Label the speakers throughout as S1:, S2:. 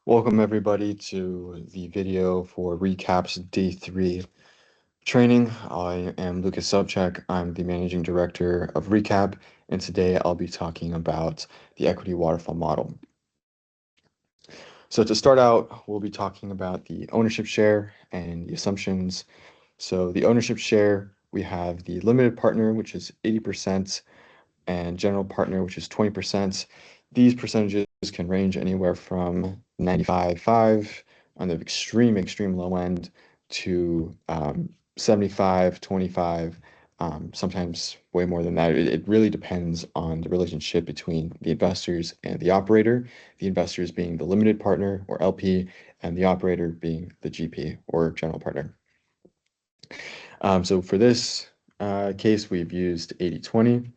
S1: Welcome everybody to the video for recaps day 3 training. I am Lucas Sobchak. I'm the managing director of Recap, and today I'll be talking about the equity waterfall model. So to start out, we'll be talking about the ownership share and the assumptions. So the ownership share, we have the limited partner, which is 80%, and general partner, which is 20%. These percentages can range anywhere from 95.5 on the extreme low end to 75, 25, sometimes way more than that. It really depends on the relationship between the investors and the operator, the investors being the limited partner or LP, and the operator being the GP or general partner. So for this case, we've used 80-20.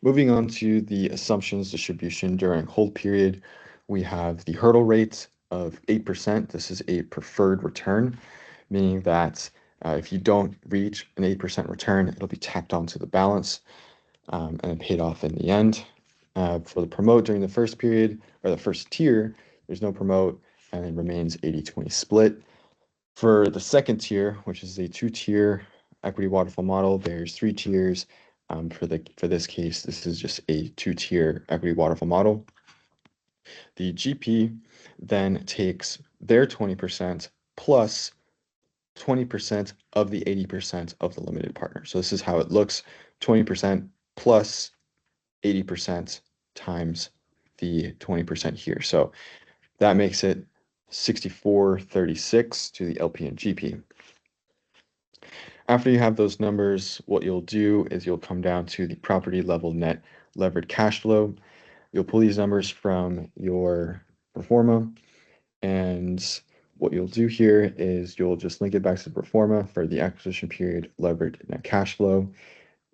S1: Moving on to the assumptions distribution during hold period, we have the hurdle rate of 8%. This is a preferred return, meaning that if you don't reach an 8% return, it'll be tacked onto the balance and then paid off in the end. For the promote during the first period, or the first tier, there's no promote and it remains 80-20 split. For the second tier, which is a 2-tier equity waterfall model, there's 3 tiers. For this case, this is just a 2-tier equity waterfall model. The GP then takes their 20% plus 20% of the 80% of the limited partner. So this is how it looks: 20% plus 80% times the 20% here. So that makes it 64-36 to the LP and GP. After you have those numbers, what you'll do is you'll come down to the property level net levered cash flow. You'll pull these numbers from your pro forma, and what you'll do here is you'll just link it back to the pro forma for the acquisition period levered net cash flow,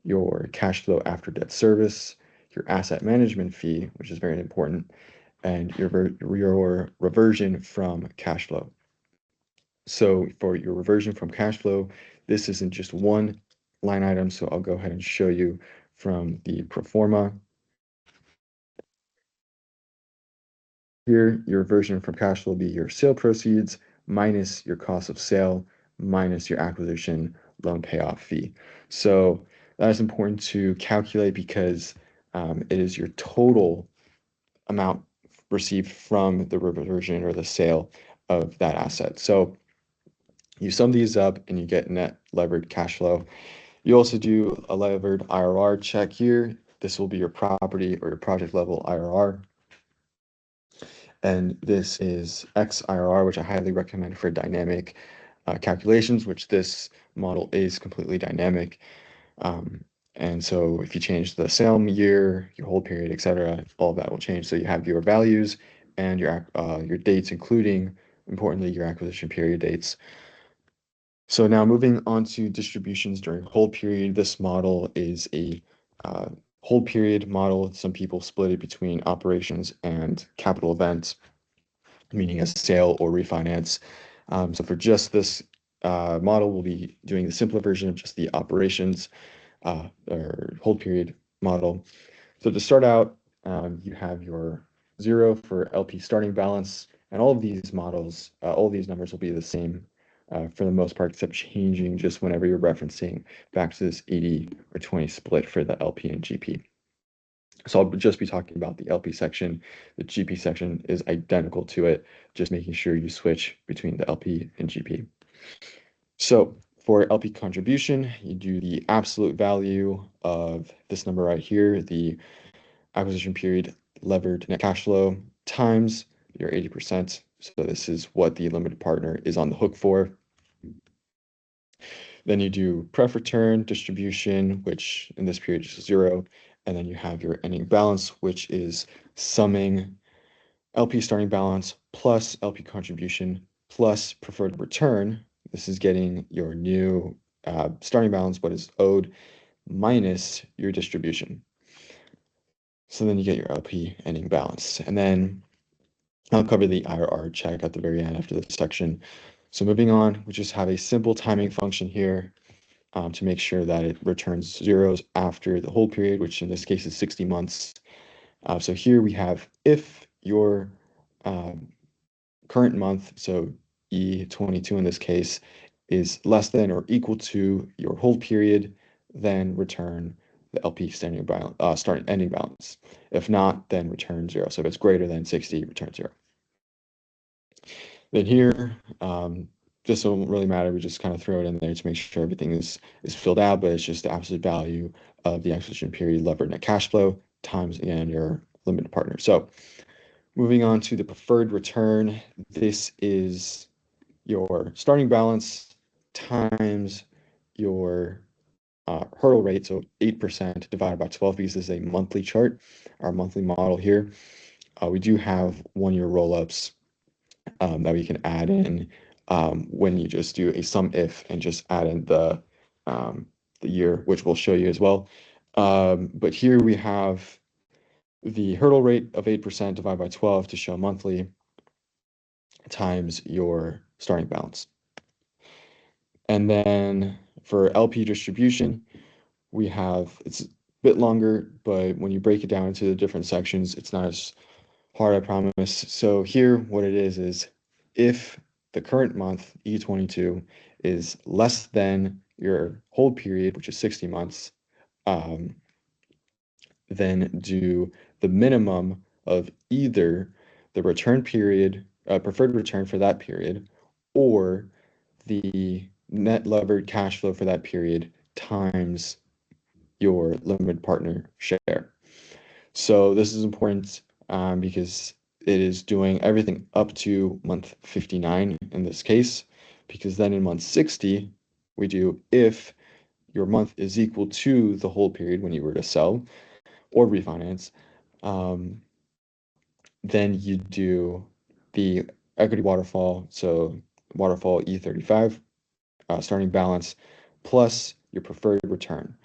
S1: your cash flow after debt service, your asset management fee, which is very important, and your reversion from cash flow. So for your reversion from cash flow, this isn't just one line item, so I'll go ahead and show you from the pro forma. Here, your reversion from cash flow will be your sale proceeds minus your cost of sale minus your acquisition loan payoff fee. So that is important to calculate because it is your total amount received from the reversion or the sale of that asset. So you sum these up and you get net levered cash flow. You also do a levered IRR check here. This will be your property or your project level IRR. And this is X IRR, which I highly recommend for dynamic calculations, which this model is completely dynamic. And so if you change the sale year, your hold period, etc., all of that will change. So you have your values and your dates, including, importantly, your acquisition period dates. So now moving on to distributions during hold period, this model is a hold period model. Some people split it between operations and capital events, meaning a sale or refinance. So for just this model, we'll be doing the simpler version of just the operations or hold period model. So to start out, you have your 0 for LP starting balance, and all of these models, all of these numbers will be the same for the most part, except changing just whenever you're referencing back to this 80 or 20 split for the LP and GP. So I'll just be talking about the LP section. The GP section is identical to it, just making sure you switch between the LP and GP. So for LP contribution, you do the absolute value of this number right here, the acquisition period levered net cash flow times your 80%. So this is what the limited partner is on the hook for. Then you do pref return distribution, which in this period is 0. And then you have your ending balance, which is summing LP starting balance plus LP contribution plus preferred return. This is getting your new starting balance, what is owed, minus your distribution. So then you get your LP ending balance. And then I'll cover the IRR check at the very end after this section. So moving on, we just have a simple timing function here to make sure that it returns zeros after the hold period, which in this case is 60 months. So here we have if your current month, so E22 in this case, is less than or equal to your hold period, then return the LP standing balance, starting ending balance. If not, then return 0. So if it's greater than 60, return 0. Then here, just don't really matter. We just kind of throw it in there to make sure everything is filled out, but it's just the absolute value of the acquisition period levered net cash flow times, again, your limited partner. So moving on to the preferred return, this is your starting balance times your hurdle rate, so 8% divided by 12 because this is a monthly chart, our monthly model here. We do have 1-year roll-ups that we can add in when you just do a sum if and just add in the year, which we'll show you as well. But here we have the hurdle rate of 8% divided by 12 to show monthly times your starting balance. And then for LP distribution, we have, it's a bit longer, but when you break it down into the different sections, it's not as hard, I promise. So here, what it is if the current month, E22, is less than your hold period, which is 60 months, then do the minimum of either the return period, preferred return for that period, or the net levered cash flow for that period times your limited partner share. So this is important because it is doing everything up to month 59 in this case, because then in month 60, we do if your month is equal to the hold period when you were to sell or refinance, then you do the equity waterfall, so waterfall E35, starting balance, plus your preferred return.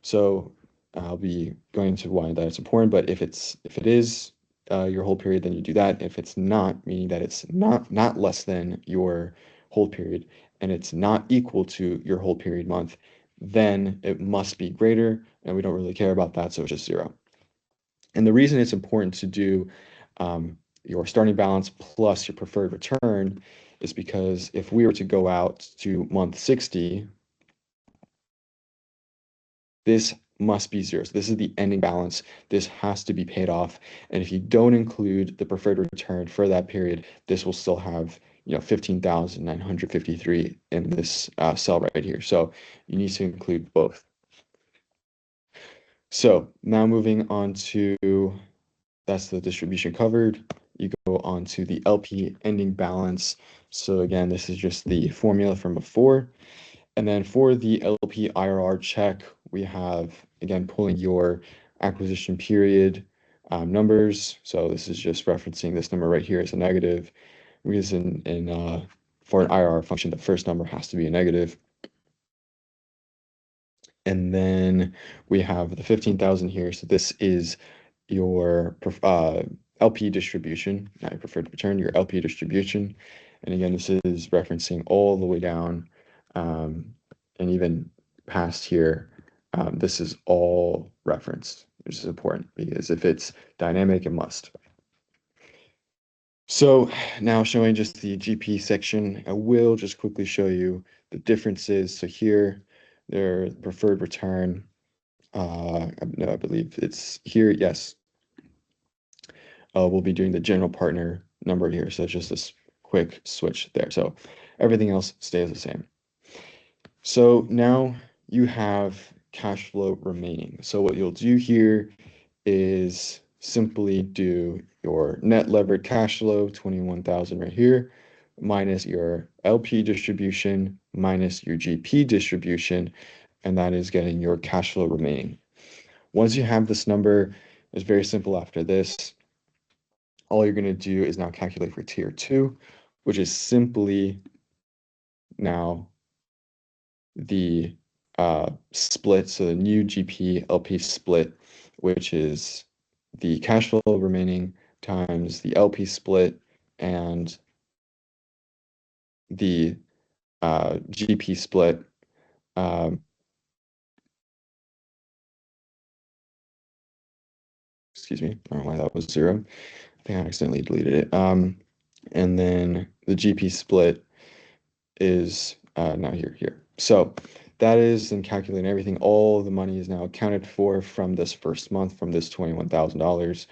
S1: So I'll be going into why that is important, but if it is your hold period, then you do that. If it's not, meaning that it's not less than your hold period and it's not equal to your hold period month, then it must be greater, and we don't really care about that, so it's just 0. And the reason it's important to do your starting balance plus your preferred return is because if we were to go out to month 60, this must be 0. So this is the ending balance. This has to be paid off. And if you don't include the preferred return for that period, this will still have 15,953 in this cell right here. So you need to include both. So now moving on to, that's the distribution covered. You go on to the LP ending balance. So again, this is just the formula from before. And then for the LP IRR check, we have, again, pulling your acquisition period numbers. So this is just referencing this number right here as a negative, because for an IRR function, the first number has to be a negative. And then we have the 15,000 here. So this is your LP distribution, not your preferred return, your LP distribution. And again, this is referencing all the way down and even past here. This is all referenced, which is important because if it's dynamic, it must. So now showing just the GP section, I will just quickly show you the differences. So here, their preferred return, no, I believe it's here, yes. We'll be doing the general partner number here. So it's just this quick switch there. So everything else stays the same. So now you have cash flow remaining. So what you'll do here is simply do your net levered cash flow, 21,000 right here, minus your LP distribution, minus your GP distribution, and that is getting your cash flow remaining. Once you have this number, it's very simple after this. All you're going to do is now calculate for tier 2, which is simply now the split, so the new GP LP split, which is the cash flow remaining times the LP split and the GP split. Excuse me, I don't know why that was 0. I think I accidentally deleted it. And then the GP split is now here. So that is in calculating everything. All the money is now accounted for from this first month, from this $21,000.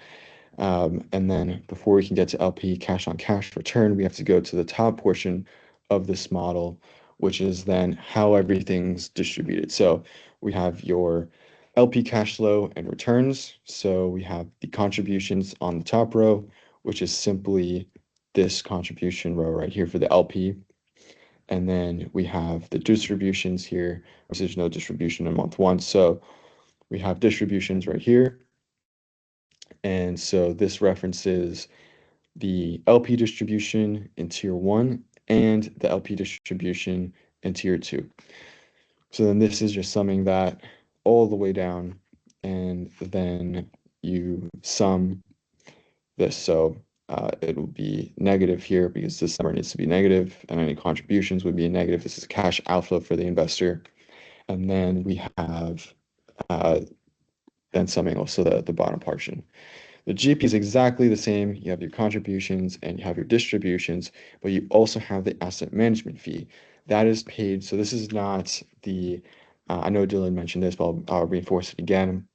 S1: And then before we can get to LP cash on cash return, we have to go to the top portion of this model, which is then how everything's distributed. So we have your LP cash flow and returns. So we have the contributions on the top row, which is simply this contribution row right here for the LP. And then we have the distributions here. There's no distribution in month one. So we have distributions right here. And so this references the LP distribution in tier one and the LP distribution in tier two. So then this is just summing that all the way down, and then you sum this. So it will be negative here because this number needs to be negative, and any contributions would be a negative. This is a cash outflow for the investor. And then we have uh, then summing also the bottom portion. The GP is exactly the same. You have your contributions and you have your distributions, but you also have the asset management fee. That is paid. So this is not the, I know Dylan mentioned this, but I'll reinforce it again.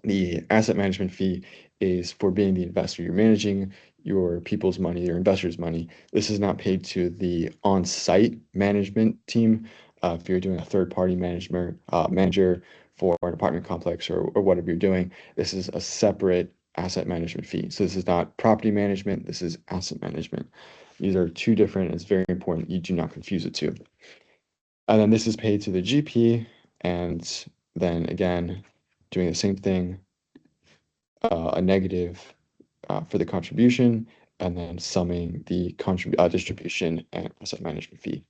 S1: The asset management fee is for being the investor. You're managing your people's money, your investors' money. This is not paid to the on-site management team. If you're doing a third-party manager for an apartment complex or whatever you're doing, this is a separate asset management fee. So this is not property management, this is asset management. These are two different, it's very important you do not confuse the two. And then this is paid to the GP, and then again, doing the same thing, a negative for the contribution, and then summing the distribution and asset management fee.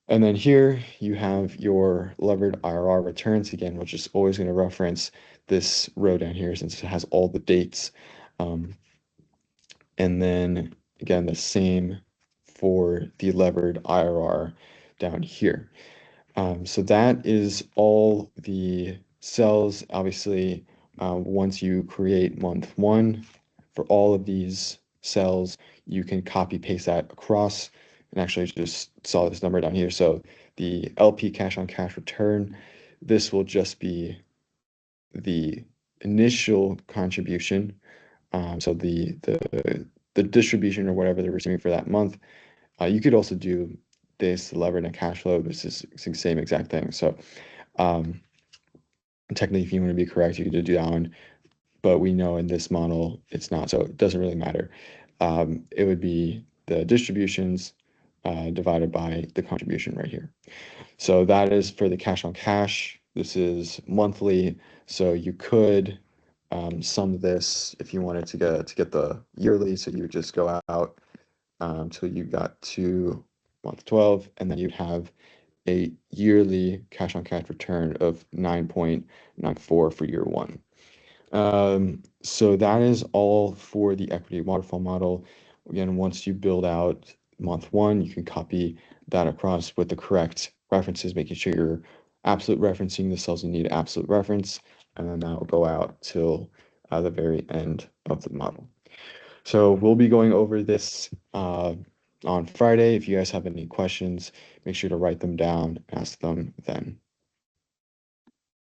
S1: And then here you have your levered IRR returns again, which is always going to reference this row down here since it has all the dates. And then again, the same for the levered IRR down here. So that is all the cells. Obviously, once you create month one for all of these cells, you can copy paste that across, and actually just saw this number down here. So the LP cash on cash return, this will just be the initial contribution. So the distribution or whatever they're receiving for that month. You could also do this levered net cash flow. This is the same exact thing. So um, technically, if you want to be correct, you could do that one. But we know in this model, it's not. So it doesn't really matter. It would be the distributions divided by the contribution right here. So that is for the cash on cash. This is monthly. So you could sum this if you wanted to get the yearly. So you would just go out until you got to month 12, and then you'd have a yearly cash on cash return of 9.94 for year one. So that is all for the equity waterfall model. Again, once you build out month one, you can copy that across with the correct references, making sure you're absolute referencing the cells you need absolute reference, and then that will go out till the very end of the model. So we'll be going over this on Friday. If you guys have any questions, make sure to write them down, ask them then.